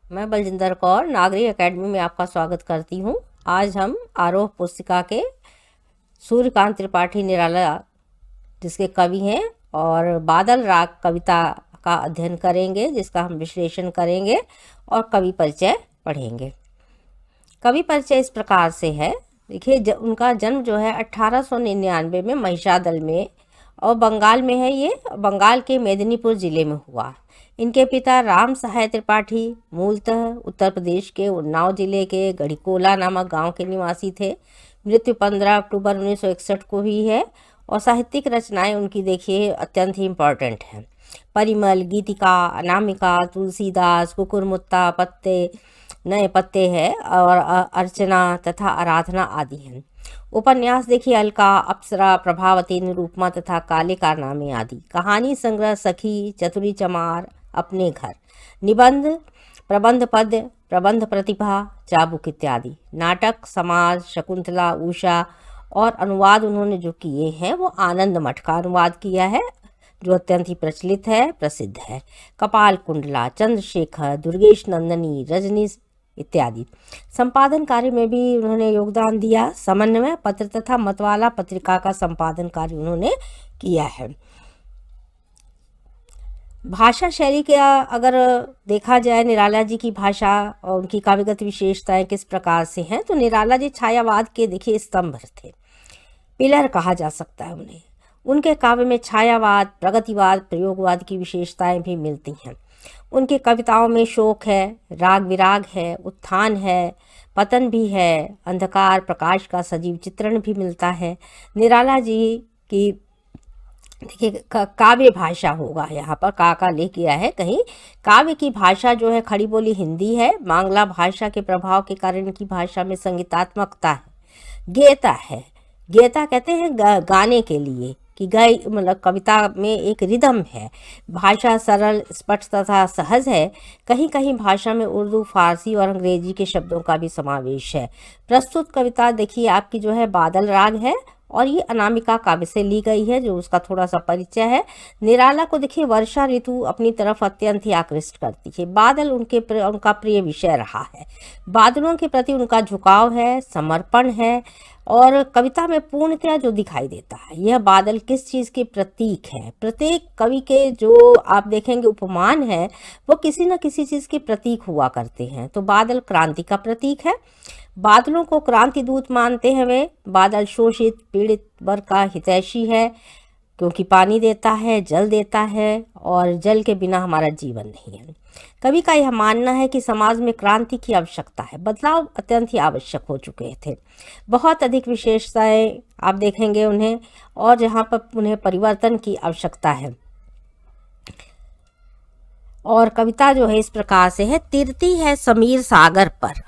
मैं बलजिंदर कौर नागरी एकेडमी में आपका स्वागत करती हूँ। आज हम आरोह पुस्तिका के सूर्यकांत त्रिपाठी निराला जिसके कवि हैं और बादल राग कविता का अध्ययन करेंगे, जिसका हम विश्लेषण करेंगे और कवि परिचय पढ़ेंगे। कवि परिचय इस प्रकार से है। देखिए, उनका जन्म जो है 1899 में महिषादल में और बंगाल में है। ये बंगाल के मेदिनीपुर ज़िले में हुआ। इनके पिता राम सहाय त्रिपाठी मूलतः उत्तर प्रदेश के उन्नाव जिले के गढ़ीकोला नामक गांव के निवासी थे। मृत्यु 15 अक्टूबर 1961 को हुई है और साहित्यिक रचनाएं उनकी देखिए अत्यंत ही इम्पॉर्टेंट हैं। परिमल, गीतिका, अनामिका, तुलसीदास, कुकुरमुत्ता, पत्ते नए पत्ते हैं और अर्चना तथा आराधना आदि हैं। उपन्यास देखिए अलका, अप्सरा, प्रभावती, निरूपमा तथा काले कारनामे आदि। कहानी संग्रह सखी, चतुरी चमार, अपने घर। निबंध, प्रबंध पद, प्रबंध प्रतिभा, चाबुक इत्यादि। नाटक, समाज, शकुंतला, उषा और अनुवाद उन्होंने जो किए हैं वो आनंद मठ का अनुवाद किया है जो अत्यंत ही प्रचलित है, प्रसिद्ध है। कपाल कुंडला, चंद्रशेखर, दुर्गेश नंदनी, रजनी इत्यादि। संपादन कार्य में भी उन्होंने योगदान दिया। समन्वय पत्र तथा मतवाला पत्रिका का संपादन कार्य उन्होंने किया है। भाषा शैली के अगर देखा जाए निराला जी की भाषा और उनकी काव्यगत विशेषताएं किस प्रकार से हैं, तो निराला जी छायावाद के देखिए स्तंभ थे, पिलर कहा जा सकता है उन्हें। उनके काव्य में छायावाद, प्रगतिवाद, प्रयोगवाद की विशेषताएं भी मिलती हैं। उनकी कविताओं में शोक है, राग विराग है, उत्थान है, पतन भी है, अंधकार प्रकाश का सजीव चित्रण भी मिलता है। निराला जी की देखिए काव्य भाषा होगा, यहाँ पर का लेके आया है कहीं। काव्य की भाषा जो है खड़ी बोली हिंदी है। बांग्ला भाषा के प्रभाव के कारण इनकी भाषा में संगीतात्मकता है, गेयता है। गेयता कहते हैं गाने के लिए कि गाय मतलब कविता में एक रिदम है। भाषा सरल, स्पष्ट तथा सहज है। कहीं कहीं भाषा में उर्दू, फारसी और अंग्रेजी के शब्दों का भी समावेश है। प्रस्तुत कविता देखिए आपकी जो है बादल राग है और ये अनामिका काव्य से ली गई है, जो उसका थोड़ा सा परिचय है। निराला को देखिए वर्षा ऋतु अपनी तरफ अत्यंत ही आकृष्ट करती है। बादल उनका प्रिय विषय रहा है। बादलों के प्रति उनका झुकाव है, समर्पण है और कविता में पूर्णतया जो दिखाई देता है, यह बादल किस चीज़ के प्रतीक है। प्रत्येक कवि के जो आप देखेंगे उपमान है वो किसी न किसी चीज़ के प्रतीक हुआ करते हैं। तो बादल क्रांति का प्रतीक है। बादलों को क्रांति दूत मानते हैं वे। बादल शोषित पीड़ित वर्ग का हितैषी है क्योंकि पानी देता है, जल देता है और जल के बिना हमारा जीवन नहीं है। कवि का यह मानना है कि समाज में क्रांति की आवश्यकता है। बदलाव अत्यंत ही आवश्यक हो चुके थे। बहुत अधिक विशेषताएं आप देखेंगे उन्हें और जहाँ पर उन्हें परिवर्तन की आवश्यकता है। और कविता जो है इस प्रकार से है। तिरती है समीर सागर पर,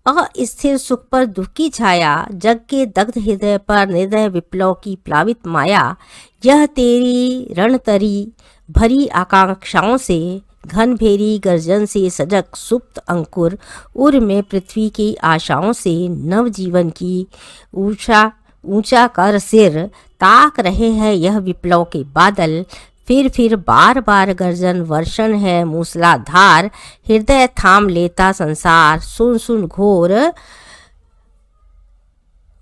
अस्थिर सुख पर दुख की छाया, जग के दग्ध हृदय पर निर्दय विप्लव की प्लावित माया। यह तेरी रणतरी भरी आकांक्षाओं से, घन भेरी गर्जन से सजग सुप्त अंकुर, उर में पृथ्वी की आशाओं से, नव जीवन की ऊंचा कर सिर, ताक रहे हैं यह विप्लव के बादल। फिर बार बार गर्जन वर्षण है मूसलाधार, हृदय थाम लेता संसार, सुन सुन घोर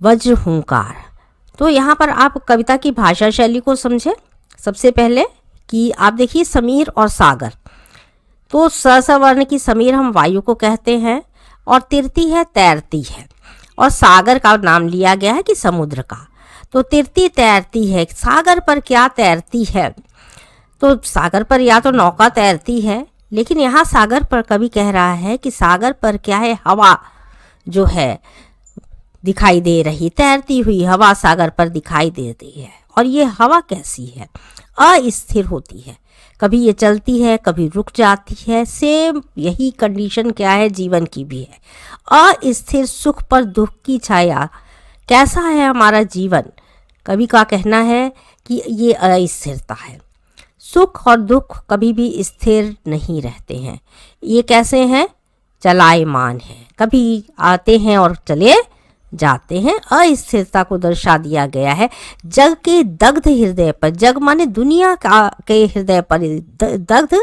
वज्र हुंकार। तो यहाँ पर आप कविता की भाषा शैली को समझे। सबसे पहले कि आप देखिए समीर और सागर, तो सवर्ण की समीर हम वायु को कहते हैं और तिरती है तैरती है और सागर का नाम लिया गया है कि समुद्र का। तो तिरती तैरती है, सागर पर क्या तैरती है? तो सागर पर या तो नौका तैरती है, लेकिन यहाँ सागर पर कवि कह रहा है कि सागर पर क्या है, हवा जो है दिखाई दे रही, तैरती हुई हवा सागर पर दिखाई देती है। और ये हवा कैसी है? अस्थिर होती है, कभी ये चलती है, कभी रुक जाती है। सेम यही कंडीशन क्या है जीवन की भी है। अस्थिर सुख पर दुख की छाया। कैसा है हमारा जीवन? कवि का कहना है कि ये अस्थिरता है। सुख और दुख कभी भी स्थिर नहीं रहते हैं। ये कैसे हैं? चलायमान है, कभी आते हैं और चले जाते हैं। अस्थिरता को दर्शा दिया गया है। जग के दग्ध हृदय पर, जग माने दुनिया के हृदय पर दग्ध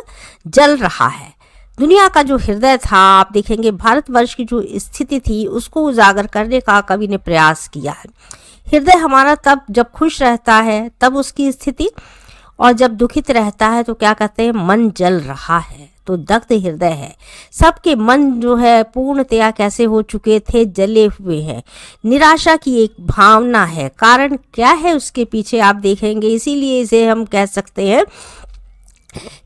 जल रहा है। दुनिया का जो हृदय था, आप देखेंगे भारतवर्ष की जो स्थिति थी उसको उजागर करने का कवि ने प्रयास किया है। हृदय हमारा तब जब खुश रहता है तब उसकी स्थिति, और जब दुखित रहता है तो क्या कहते हैं, मन जल रहा है तो दग्ध हृदय है। सबके मन जो है पूर्णतया कैसे हो चुके थे, जले हुए हैं। निराशा की एक भावना है, कारण क्या है उसके पीछे आप देखेंगे। इसीलिए इसे हम कह सकते हैं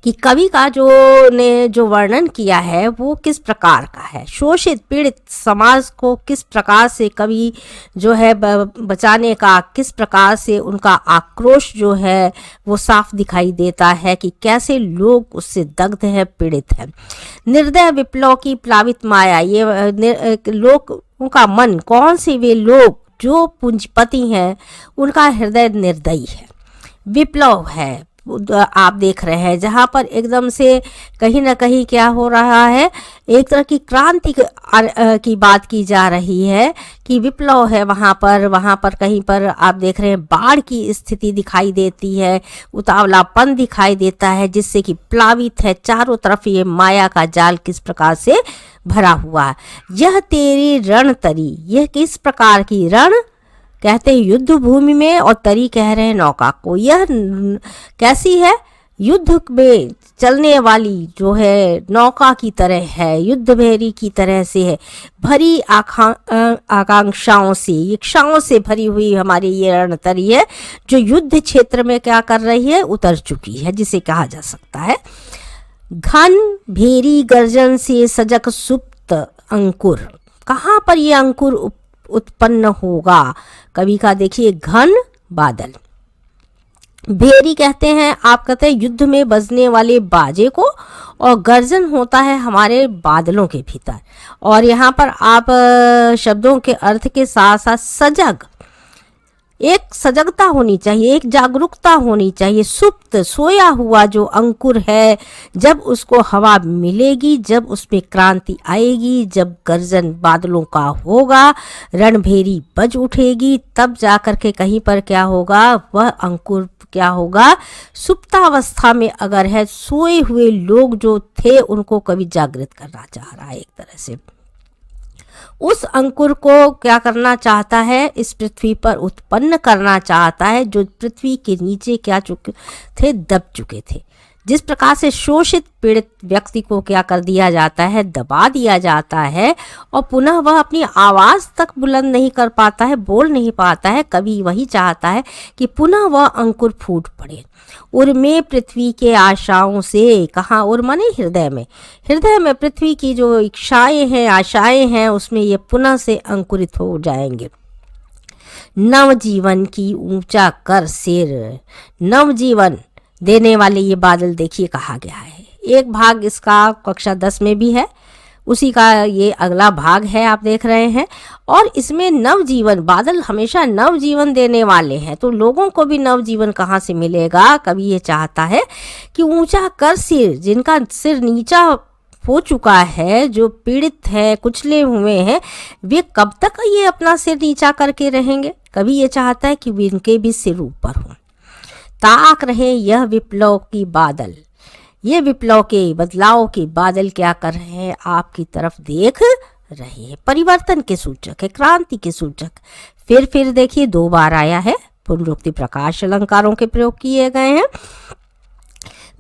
कि कवि का जो वर्णन किया है वो किस प्रकार का है। शोषित पीड़ित समाज को किस प्रकार से कवि जो है बचाने का, किस प्रकार से उनका आक्रोश जो है वो साफ दिखाई देता है कि कैसे लोग उससे दग्ध है, पीड़ित है। निर्दय विप्लव की प्लावित माया, ये लोग उनका मन, कौन से वे लोग जो पूंजीपति हैं उनका हृदय निर्दयी है। विप्लव है आप देख रहे हैं जहाँ पर एकदम से कहीं ना कहीं क्या हो रहा है, एक तरह की क्रांति की बात की जा रही है कि विप्लव है। वहाँ पर कहीं पर आप देख रहे हैं बाढ़ की स्थिति दिखाई देती है, उतावलापन दिखाई देता है जिससे कि प्लावित है चारों तरफ ये माया का जाल किस प्रकार से भरा हुआ है। यह तेरी रण तरी, यह किस प्रकार की रण कहते हैं युद्ध भूमि में, और तरी कह रहे हैं नौका को। यह कैसी है, युद्ध में चलने वाली जो है नौका की तरह है, युद्ध भेरी की तरह से है, भरी आकांक्षाओं से, इच्छाओं से भरी हुई हमारी ये रणतरी है जो युद्ध क्षेत्र में क्या कर रही है, उतर चुकी है, जिसे कहा जा सकता है। घन भेरी गर्जन से सजग सुप्त अंकुर, कहाँ पर ये अंकुर उत्पन्न होगा। कवि का देखिए घन बादल, भेरी कहते हैं, आप कहते हैं युद्ध में बजने वाले बाजे को, और गर्जन होता है हमारे बादलों के भीतर। और यहाँ पर आप शब्दों के अर्थ के साथ साथ सजग, एक सजगता होनी चाहिए, एक जागरूकता होनी चाहिए। सुप्त सोया हुआ जो अंकुर है, जब उसको हवा मिलेगी, जब उसमें क्रांति आएगी, जब गर्जन बादलों का होगा, रणभेरी बज उठेगी, तब जाकर के कहीं पर क्या होगा, वह अंकुर क्या होगा, सुप्तावस्था में अगर है, सोए हुए लोग जो थे उनको कभी जागृत करना चाह रहा है एक तरह से। उस अंकुर को क्या करना चाहता है, इस पृथ्वी पर उत्पन्न करना चाहता है, जो पृथ्वी के नीचे क्या चुके थे, दब चुके थे। जिस प्रकार से शोषित पीड़ित व्यक्ति को क्या कर दिया जाता है, दबा दिया जाता है, और पुनः वह अपनी आवाज तक बुलंद नहीं कर पाता है, बोल नहीं पाता है। कवि वही चाहता है कि पुनः वह अंकुर फूट पड़े। उर्मे पृथ्वी के आशाओं से, कहाँ उर माने हृदय में, हृदय में पृथ्वी की जो इच्छाएं हैं, आशाएं हैं, उसमें ये पुनः से अंकुरित हो जाएंगे। नवजीवन की ऊंचा कर सिर, नवजीवन देने वाले ये बादल देखिए कहा गया है। एक भाग इसका कक्षा 10 में भी है, उसी का ये अगला भाग है आप देख रहे हैं। और इसमें नवजीवन, बादल हमेशा नवजीवन देने वाले हैं, तो लोगों को भी नवजीवन कहाँ से मिलेगा। कवि ये चाहता है कि ऊंचा कर सिर, जिनका सिर नीचा हो चुका है, जो पीड़ित है, कुचले हुए हैं, वे कब तक ये अपना सिर नीचा करके रहेंगे। कवि ये चाहता है कि इनके भी सिर ऊपर हो। ताक रहे यह विप्लव की बादल, ये विप्लव के बदलाव के बादल क्या कर रहे हैं, आपकी तरफ देख रहे हैं। परिवर्तन के सूचक है, क्रांति के सूचक। फिर देखिए 2 बार आया है, पुनरुक्ति प्रकाश अलंकारों के प्रयोग किए गए हैं।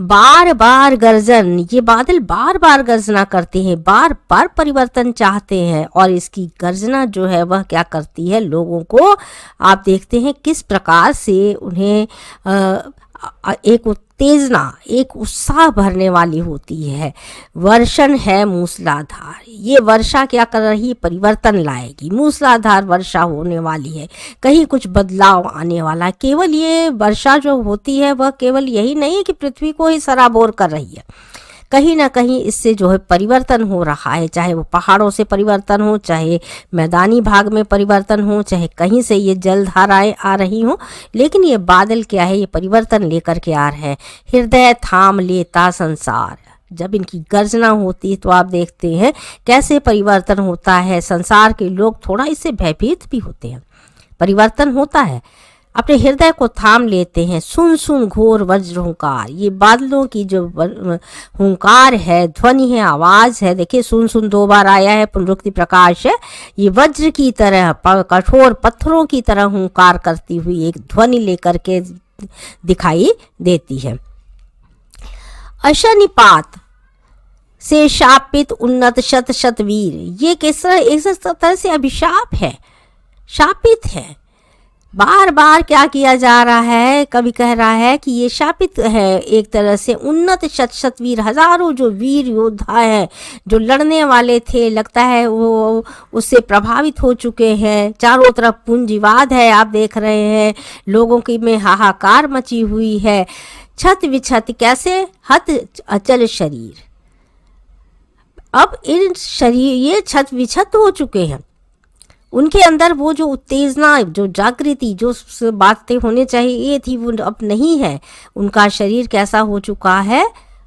बार बार गर्जन, ये बादल बार बार गर्जना करते हैं, बार बार परिवर्तन चाहते हैं, और इसकी गर्जना जो है वह क्या करती है, लोगों को आप देखते हैं किस प्रकार से उन्हें एक उत्तेजना, एक उत्साह भरने वाली होती है। वर्षण है मूसलाधार, ये वर्षा क्या कर रही है, परिवर्तन लाएगी। मूसलाधार वर्षा होने वाली है, कहीं कुछ बदलाव आने वाला है। केवल ये वर्षा जो होती है वह केवल यही नहीं है कि पृथ्वी को ही सराबोर कर रही है, कहीं ना कहीं इससे जो है परिवर्तन हो रहा है, चाहे वो पहाड़ों से परिवर्तन हो, चाहे मैदानी भाग में परिवर्तन हो, चाहे कहीं से ये जलधाराएं आ रही हो, लेकिन ये बादल क्या है, ये परिवर्तन लेकर के आ रहे हैं। हृदय थाम लेता संसार, जब इनकी गर्जना होती है तो आप देखते हैं कैसे परिवर्तन होता है। संसार के लोग थोड़ा इससे भयभीत भी होते हैं, परिवर्तन होता है। अपने हृदय को थाम लेते हैं। सुन सुन घोर वज्र हुंकार, ये बादलों की जो हुंकार है, ध्वनि है, आवाज है। देखिए सुन सुन 2 बार आया है, पुनरुक्ति प्रकाश है। ये वज्र की तरह, कठोर पत्थरों की तरह हुंकार करती हुई एक ध्वनि लेकर के दिखाई देती है। अशनिपात से शापित उन्नत शत शत वीर, ये किस तरह से अभिशाप है, शापित है। बार बार क्या किया जा रहा है, कवि कह रहा है कि ये शापित है एक तरह से। उन्नत शत शत वीर, हजारों जो वीर योद्धा हैं, जो लड़ने वाले थे, लगता है वो उससे प्रभावित हो चुके हैं। चारों तरफ पूंजीवाद है, आप देख रहे हैं, लोगों की में हाहाकार मची हुई है। छत विछत, कैसे? हत अचल शरीर, अब इन शरीर ये छत विछत हो चुके हैं। उनके अंदर वो जो उत्तेजना, जो जागृति, जो बातें होने चाहिए थी, वो अब नहीं है। उनका शरीर कैसा हो चुका है?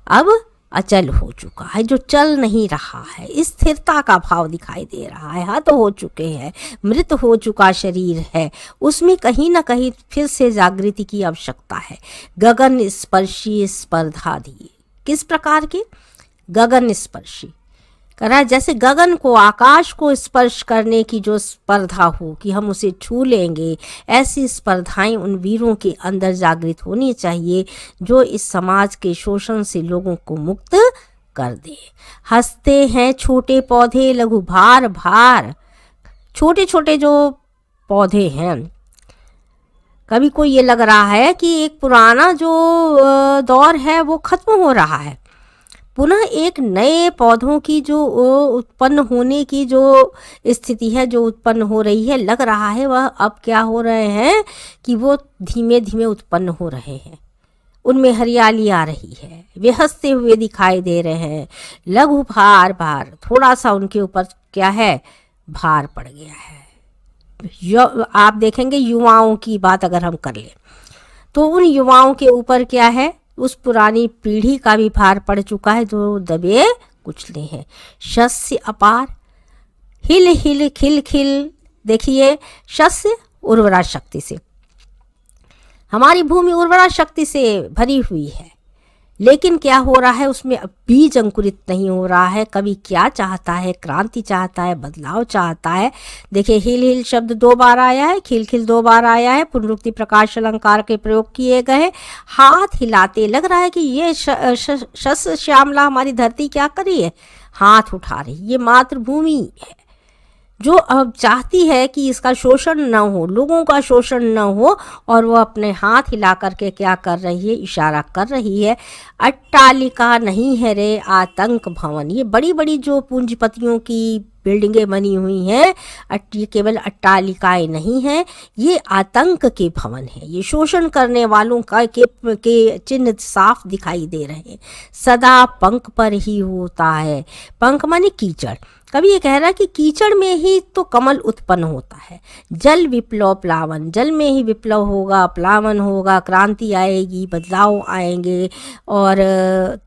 अब अचल हो चुका है, जो चल नहीं रहा है। स्थिरता का भाव दिखाई दे रहा है। हत हो चुके हैं, मृत हो चुका शरीर है, उसमें कहीं ना कहीं फिर से जागृति की आवश्यकता है। गगन स्पर्शी स्पर्धा दी, किस प्रकार की? गगन स्पर्शी करा, जैसे गगन को, आकाश को स्पर्श करने की जो स्पर्धा हो कि हम उसे छू लेंगे, ऐसी स्पर्धाएं उन वीरों के अंदर जागृत होनी चाहिए, जो इस समाज के शोषण से लोगों को मुक्त कर दे। हंसते हैं छोटे पौधे लघु भार भार, छोटे छोटे जो पौधे हैं, कभी को ये लग रहा है कि एक पुराना जो दौर है वो खत्म हो रहा है, पुनः एक नए पौधों की जो उत्पन्न होने की जो स्थिति है, जो उत्पन्न हो रही है, लग रहा है वह अब क्या हो रहे हैं कि वो धीमे धीमे उत्पन्न हो रहे हैं। उनमें हरियाली आ रही है, वे हंसते हुए दिखाई दे रहे हैं। लघु भार भार, थोड़ा सा उनके ऊपर क्या है? भार पड़ गया है। आप देखेंगे युवाओं की बात अगर हम कर ले तो उन युवाओं के ऊपर क्या है? उस पुरानी पीढ़ी का भी भार पड़ चुका है, जो दबे कुचले हैं। शस्य अपार, हिल हिल खिल खिल, देखिए शस्य उर्वरा शक्ति से, हमारी भूमि उर्वरा शक्ति से भरी हुई है, लेकिन क्या हो रहा है उसमें? बीज अंकुरित नहीं हो रहा है। कवि क्या चाहता है? क्रांति चाहता है, बदलाव चाहता है। देखिए हिल हिल शब्द 2 बार आया है, खिल खिल 2 बार आया है, पुनरुक्ति प्रकाश अलंकार के प्रयोग किए गए। हाथ हिलाते, लग रहा है कि ये शस्य श्यामला हमारी धरती क्या कर रही है? हाथ उठा रही। ये मातृभूमि है जो अब चाहती है कि इसका शोषण न हो, लोगों का शोषण न हो, और वो अपने हाथ हिला करके क्या कर रही है? इशारा कर रही है। अट्टालिका नहीं है रे आतंक भवन, ये बड़ी बड़ी जो पूंजीपतियों की बिल्डिंगें बनी हुई हैं, ये केवल अट्टालिकाएं नहीं हैं, ये आतंक के भवन हैं। ये शोषण करने वालों का के चिन्ह साफ दिखाई दे रहे हैं। सदा पंख पर ही होता है, पंख माने कीचड़। कभी ये कह रहा है कि कीचड़ में ही तो कमल उत्पन्न होता है। जल विप्लव प्लावन, जल में ही विप्लव होगा, प्लावन होगा, क्रांति आएगी, बदलाव आएंगे, और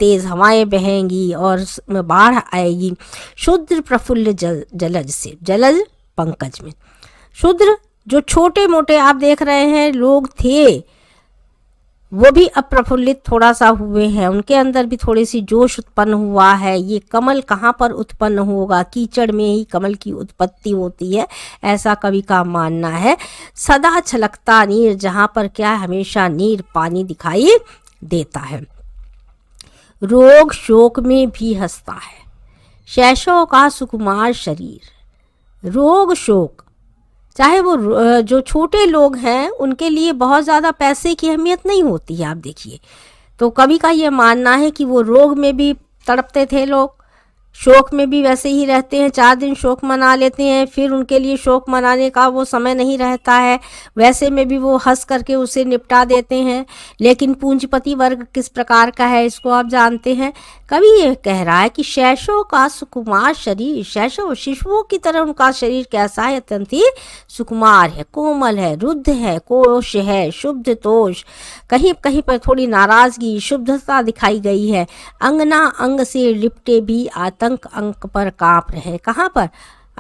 तेज हवाएं बहेंगी और बाढ़ आएगी। शुद्र प्रफुल्ल जलज से, जलज पंकज में। शुद्र जो छोटे मोटे आप देख रहे हैं लोग थे, वो भी अब प्रफुल्लित थोड़ा सा हुए हैं, उनके अंदर भी थोड़ी सी जोश उत्पन्न हुआ है। ये कमल कहाँ पर उत्पन्न होगा? कीचड़ में ही कमल की उत्पत्ति होती है, ऐसा कवि का मानना है। सदा छलकता नीर, जहाँ पर क्या हमेशा नीर पानी दिखाई देता है। रोग शोक में भी हंसता है, शैशव का सुकुमार शरीर। रोग शोक, चाहे वो जो छोटे लोग हैं उनके लिए बहुत ज़्यादा पैसे की अहमियत नहीं होती है। आप देखिए तो कवि का ये मानना है कि वो रोग में भी तड़पते थे लोग, शोक में भी वैसे ही रहते हैं। 4 दिन शोक मना लेते हैं, फिर उनके लिए शोक मनाने का वो समय नहीं रहता है, वैसे में भी वो हंस करके उसे निपटा देते हैं। लेकिन पूंजीपति वर्ग किस प्रकार का है इसको आप जानते हैं। कवि ये कह रहा है कि शैशव का सुकुमार शरीर, शैशव शिशुओं की तरह उनका शरीर कैसा है? अत्यंत ही सुकुमार है, कोमल है, रुद्ध है, कोश है, शुद्ध तोष, कहीं कहीं पर थोड़ी नाराजगी, शुद्धता दिखाई गई है। अंगना अंग से लिपटे भी आतंक अंक पर कांप रहे। कहाँ पर?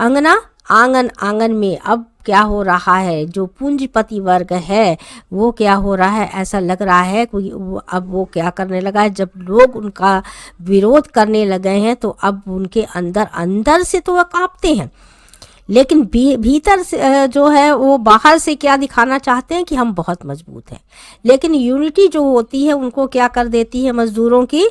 अंगना आंगन आंगन में अब क्या हो रहा है, जो पूंजीपति वर्ग है वो क्या हो रहा है, ऐसा लग रहा है कोई अब वो क्या करने लगा है, जब लोग उनका विरोध करने लगे हैं तो अब उनके अंदर अंदर से तो वह कांपते हैं, लेकिन भीतर से जो है वो बाहर से क्या दिखाना चाहते हैं कि हम बहुत मजबूत हैं। लेकिन यूनिटी जो होती है उनको क्या कर देती है, मजदूरों की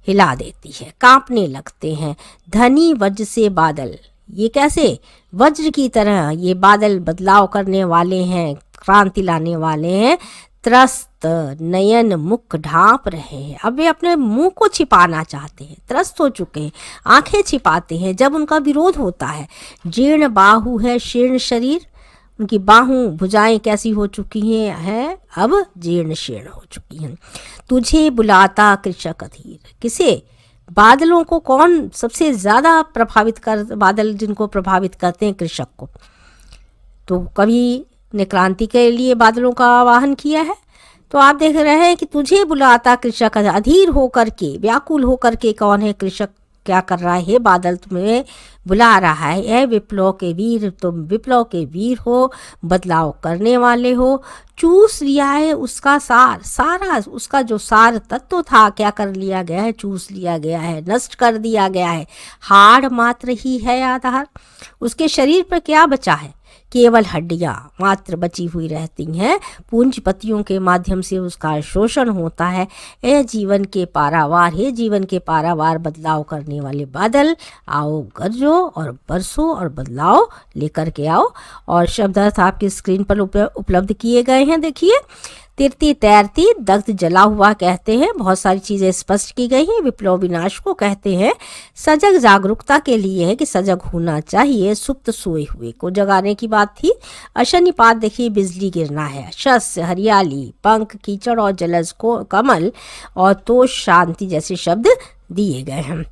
हिला देती है, कांपने लगते हैं। धनी वज्र से बादल, ये कैसे, वज्र की तरह ये बादल बदलाव करने वाले हैं, क्रांति लाने वाले हैं। त्रस्त नयन मुख ढांप रहे हैं, अब वे अपने मुंह को छिपाना चाहते हैं, त्रस्त हो चुके हैं, आंखें छिपाते हैं जब उनका विरोध होता है। जीर्ण बाहु है शीर्ण शरीर, उनकी बाहों भुजाएं कैसी हो चुकी हैं अब जीर्ण शीर्ण हो चुकी हैं। तुझे बुलाता कृषक अधीर, किसे, बादलों को कौन सबसे ज़्यादा प्रभावित कर, बादल जिनको प्रभावित करते हैं कृषक को। तो कवि ने क्रांति के लिए बादलों का आवाहन किया है। तो आप देख रहे हैं कि तुझे बुलाता कृषक अधीर होकर के, व्याकुल होकर के, कौन है कृषक, क्या कर रहा है, बादल तुम्हें बुला रहा है। ऐ विप्लव के वीर, तुम विप्लव के वीर हो, बदलाव करने वाले हो। चूस लिया है उसका सार, सारा उसका जो सार तत्व था क्या कर लिया गया है, चूस लिया गया है, नष्ट कर दिया गया है। हाड़ मात्र ही है आधार, उसके शरीर पर क्या बचा है, केवल हड्डियां मात्र बची हुई रहती हैं। पूंजीपतियों के माध्यम से उसका शोषण होता है। ए जीवन के पारावार, हे जीवन के पारावार बदलाव करने वाले बादल, आओ गरजो और बरसो और बदलाव लेकर के आओ। और शब्दार्थ आपकी स्क्रीन पर उपलब्ध किए गए हैं, देखिए। तिरती तैरती दग्ध जला हुआ कहते हैं, बहुत सारी चीज़ें स्पष्ट की गई हैं। विप्लव विनाश को कहते हैं। सजग जागरूकता के लिए है कि सजग होना चाहिए, सुप्त सोए हुए को जगाने की बात थी। अशनिपात देखिए, बिजली गिरना है। शस्य हरियाली, पंख कीचड़ और जलज को कमल और तोष शांति जैसे शब्द दिए गए हैं।